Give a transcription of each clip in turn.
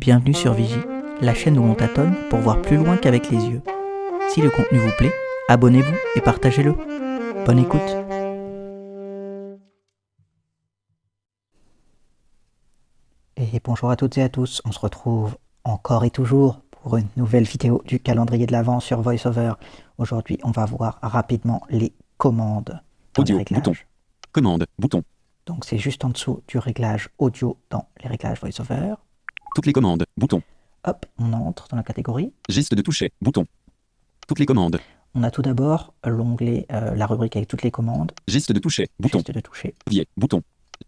Bienvenue sur Vigie, la chaîne où on tâtonne pour voir plus loin qu'avec les yeux. Si le contenu vous plaît, abonnez-vous et partagez-le. Bonne écoute. Et bonjour à toutes et à tous, on se retrouve encore et toujours pour une nouvelle vidéo du calendrier de l'Avent sur VoiceOver. Aujourd'hui, on va voir rapidement les commandes dans Audio, les réglages. bouton. Commande, bouton. Donc c'est juste en dessous du réglage audio dans les réglages VoiceOver. Toutes les commandes, bouton. Hop, on entre dans la catégorie. Geste de toucher, bouton. Toutes les commandes. On a tout d'abord l'onglet, la rubrique avec toutes les commandes. Geste de toucher, bouton. Geste de toucher, Clavier, bouton.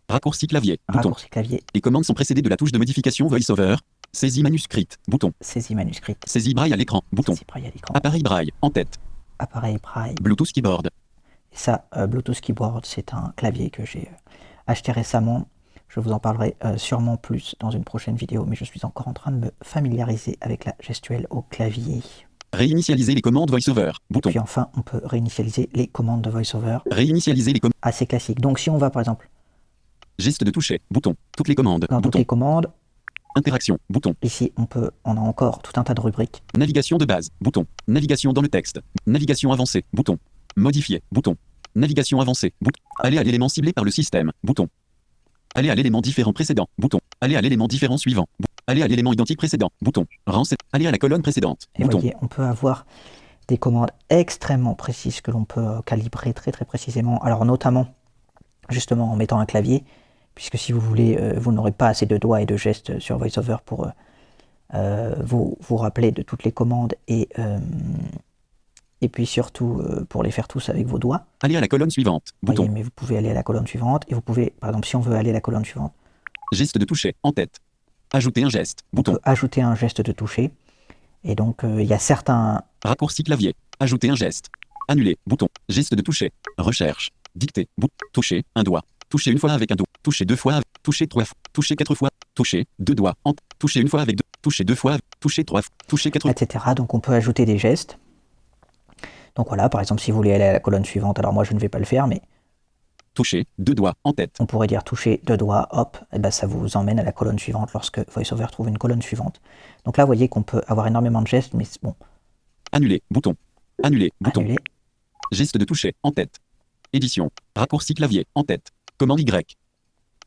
Raccourci clavier, bouton. raccourci clavier, Les commandes sont précédées de la touche de modification VoiceOver. Saisie manuscrite, bouton. saisie manuscrite, Saisie braille à l'écran, bouton. saisie braille à l'écran, Appareil braille, en tête. appareil braille. Bluetooth keyboard. Et ça, Bluetooth Keyboard, c'est un clavier que j'ai acheté récemment. Je vous en parlerai sûrement plus dans une prochaine vidéo, mais je suis encore en train de me familiariser avec la gestuelle au clavier. Réinitialiser les commandes VoiceOver, bouton. Puis enfin, on peut réinitialiser les commandes de VoiceOver, Réinitialiser les commandes. assez classique. Donc si on va par exemple Geste de toucher, bouton. Toutes les commandes, dans toutes bouton. les commandes, Interaction, bouton. ici on a encore tout un tas de rubriques. Navigation de base, bouton. Navigation dans le texte. Navigation avancée, bouton. Modifier, bouton. Navigation avancée, bouton. Aller à l'élément ciblé par le système, bouton. Aller à l'élément différent précédent, bouton. Aller à l'élément différent suivant, bouton. Aller à l'élément identique précédent, bouton. Aller à la colonne précédente, Et bouton. voyez, on peut avoir des commandes extrêmement précises que l'on peut calibrer très précisément. Alors notamment, justement en mettant un clavier, puisque si vous voulez, vous n'aurez pas assez de doigts et de gestes sur VoiceOver pour vous rappeler de toutes les commandes et puis surtout pour les faire tous avec vos doigts. Aller à la colonne suivante, bouton. Voyez, mais vous pouvez aller à la colonne suivante et vous pouvez, par exemple, si on veut aller à la colonne suivante, Geste de toucher, en tête. Ajouter un geste, on bouton. peut ajouter un geste de toucher. Et donc, il y a certains... Raccourci clavier. Ajouter un geste. Annuler, bouton. Geste de toucher. Recherche. Dicter, bouton. Toucher, un doigt. Toucher une fois avec un doigt. Toucher deux fois. Toucher trois fois. Toucher quatre fois. Toucher, deux doigts. Toucher une fois avec deux. Toucher deux fois. Toucher trois fois. Toucher quatre fois. etc. Donc on peut ajouter des gestes. Donc voilà, par exemple, si vous voulez aller à la colonne suivante, alors moi je ne vais pas le faire, mais Toucher, deux doigts, en tête. on pourrait dire toucher deux doigts, hop, et ben ça vous emmène à la colonne suivante lorsque VoiceOver trouve une colonne suivante. Donc là, vous voyez qu'on peut avoir énormément de gestes, mais bon, Annuler, bouton. Annuler, bouton. annuler. Geste de toucher, en tête. Édition. Raccourci clavier, en tête. Commande Y.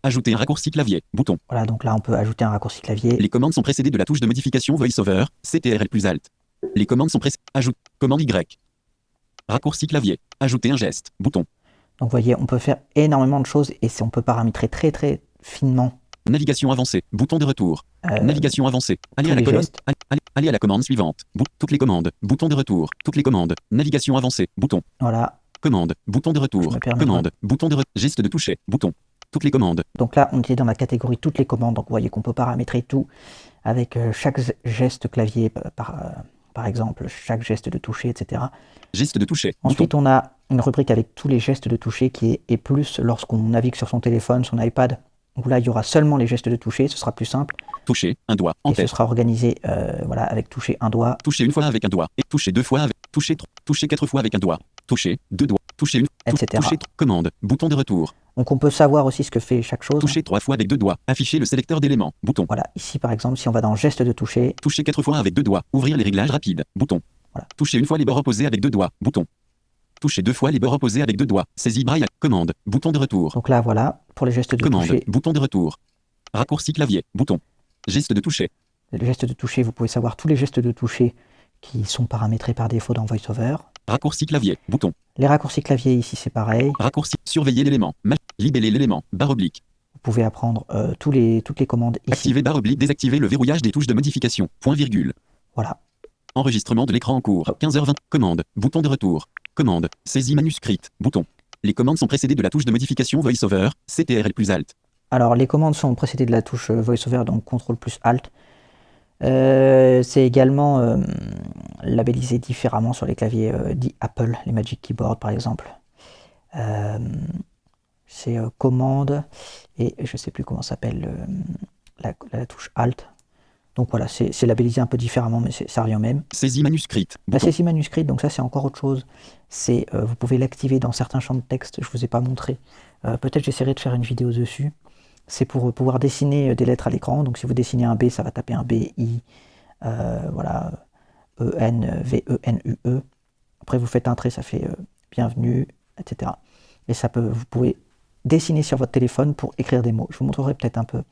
Ajouter un raccourci clavier, bouton. Voilà, donc là on peut ajouter un raccourci clavier. Les commandes sont précédées de la touche de modification VoiceOver, CTRL plus Alt. Les commandes sont précédées. Ajoute. Commande Y. Raccourci clavier. Ajouter un geste, bouton. Donc vous voyez, on peut faire énormément de choses et on peut paramétrer très finement Navigation avancée, bouton de retour. Navigation avancée. Aller tous à la les colonne. gestes. Aller à la commande suivante. Toutes les commandes. Bouton de retour. Toutes les commandes. Navigation avancée. Bouton. Voilà, Commande. Bouton de Je retour. me permets Commande. Bouton de retour. Geste de toucher. Bouton. Toutes les commandes. donc là on était dans la catégorie toutes les commandes, donc vous voyez qu'on peut paramétrer tout avec chaque geste clavier par exemple, chaque geste de toucher, etc. Geste de toucher. Ensuite, on a une rubrique avec tous les gestes de toucher qui est plus lorsqu'on navigue sur son téléphone, son iPad, où là, il y aura seulement les gestes de toucher, ce sera plus simple. Toucher. Un doigt. En Et ce tête. sera organisé voilà, avec toucher un doigt, Toucher une fois avec un doigt. Et toucher deux fois avec. Toucher trois. Toucher quatre fois avec un doigt. Toucher deux doigts. Toucher une. etc. Toucher. Commande. Bouton de retour. Donc on peut savoir aussi ce que fait chaque chose. Toucher trois fois avec deux doigts. Afficher le sélecteur d'éléments. Bouton. Voilà, ici par exemple, si on va dans geste de toucher, Toucher quatre fois avec deux doigts. Ouvrir les réglages rapides. Bouton. Voilà. Toucher une fois les bords opposés avec deux doigts. Bouton. Toucher deux fois les bords opposés avec deux doigts. Saisie braille. Commande. Bouton de retour. donc là voilà, pour les gestes de Commande. toucher, Bouton de retour. Raccourci clavier. Bouton. Geste de toucher. les gestes de toucher, vous pouvez savoir tous les gestes de toucher qui sont paramétrés par défaut dans VoiceOver. Raccourci clavier. Bouton. Les raccourcis clavier ici c'est pareil, Raccourci. Surveiller l'élément. Libeller l'élément. Barre oblique. vous pouvez apprendre toutes les commandes ici. Activer barre oblique. Désactiver le verrouillage des touches de modification. Point virgule. Voilà, Enregistrement de l'écran en cours. 15h20. Commande. Bouton de retour. Commande. Saisie manuscrite. Bouton. Les commandes sont précédées de la touche de modification VoiceOver. CTRL plus Alt. alors les commandes sont précédées de la touche VoiceOver, donc CTRL plus Alt. C'est également labellisé différemment sur les claviers dits Apple, les Magic Keyboard par exemple. C'est commande et je ne sais plus comment s'appelle la touche Alt. Donc voilà, c'est labellisé un peu différemment, mais ça revient au même. Saisie manuscrite. La Bouton. saisie manuscrite, donc ça c'est encore autre chose. C'est vous pouvez l'activer dans certains champs de texte, je ne vous ai pas montré. Peut-être j'essaierai de faire une vidéo dessus. c'est pour pouvoir dessiner des lettres à l'écran. Donc si vous dessinez un B, ça va taper un B, I, voilà, E-N, V-E-N-U-E. Après vous faites un trait, ça fait bienvenue, etc. Et vous pouvez dessiner sur votre téléphone pour écrire des mots. Je vous montrerai peut-être un peu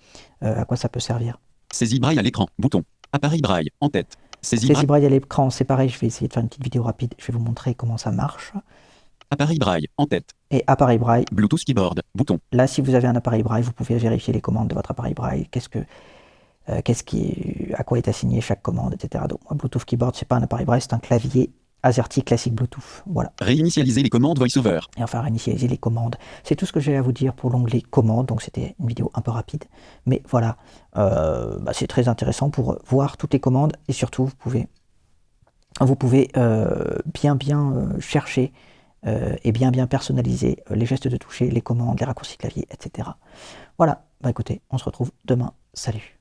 à quoi ça peut servir. Saisie braille à l'écran. Bouton. Appareil braille. En tête. Saisie Saisie braille à l'écran, c'est pareil, je vais essayer de faire une petite vidéo rapide. Je vais vous montrer comment ça marche. Appareil braille. En tête. Et appareil braille. Bluetooth keyboard. Bouton. Là, si vous avez un appareil braille, vous pouvez vérifier les commandes de votre appareil braille. À quoi est assigné chaque commande, etc. Donc, moi, Bluetooth keyboard, c'est pas un appareil braille, c'est un clavier AZERTY classique Bluetooth. Voilà. Réinitialiser les commandes VoiceOver. Et enfin, réinitialiser les commandes. C'est tout ce que j'ai à vous dire pour l'onglet commandes. Donc, c'était une vidéo un peu rapide. Mais voilà, c'est très intéressant pour voir toutes les commandes. Et surtout, vous pouvez bien chercher et bien personnaliser les gestes de toucher, les commandes, les raccourcis clavier, etc. Voilà, écoutez, on se retrouve demain. Salut.